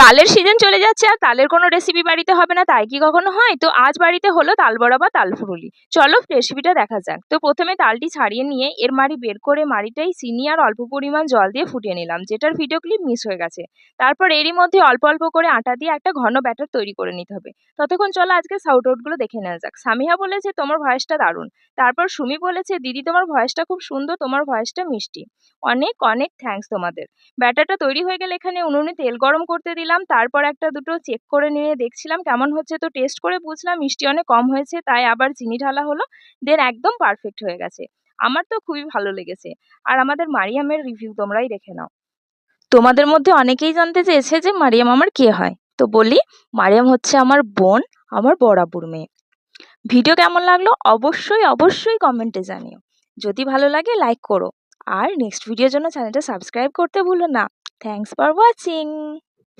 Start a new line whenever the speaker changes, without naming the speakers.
তালের সিজন চলে যাচ্ছে আর তালের কোনো রেসিপি বাড়িতে হবে না তাই কি কখনো হয়? তো আজ বাড়িতে হলো তালবড়া বা তালফুরুলি। চলো রেসিপিটা দেখা যাক। তো প্রথমে তালটি ছাড়িয়ে নিয়ে এর মাড়ি বের করে মাড়িটাই চিনি আর অল্প পরিমাণ জল দিয়ে ফুটিয়ে নিলাম, যেটার ভিডিও ক্লিপ মিস হয়ে গেছে। তারপর এরই মধ্যে অল্প অল্প করে আটা দিয়ে একটা ঘন ব্যাটার তৈরি করে নিতে হবে। ততক্ষণ চলো আজকে সাউট আউটগুলো দেখে নেওয়া যাক। সামিহা বলেছে তোমার ভয়েসটা দারুণ। তারপর সুমি বলেছে দিদি তোমার ভয়েসটা খুব সুন্দর, তোমার ভয়েসটা মিষ্টি। অনেক অনেক থ্যাঙ্কস তোমাদের। ব্যাটারটা তৈরি হয়ে গেলে এখানে উনুনে তেল গরম করতে দিলাম, তারপর একটা দুটো চেক করে নিয়ে দেখছিলাম কেমন হচ্ছে, তো টেস্ট করে বুঝলাম মিষ্টি অনেক কম হয়েছে, তাই আবার চিনি ঢালা হলো। দেন একদম পারফেক্ট হয়ে গেছে। আমার তো খুবই ভালো লেগেছে। আর আমাদের মারিয়ামের রিভিউ তোমরাই দেখে নাও। তোমাদের মধ্যে অনেকেই জানতে চেয়েছে যে মারিয়াম আমার কে হয়, তো বলি মারিয়াম হচ্ছে আমার বোন, আমার বড়াবুর মেয়ে। ভিডিও কেমন লাগলো অবশ্যই অবশ্যই কমেন্টে জানিও। যদি ভালো লাগে লাইক করো। আর নেক্সট ভিডিওর জন্য চ্যানেলটা সাবস্ক্রাইব করতে ভুলো না। Thanks for watching.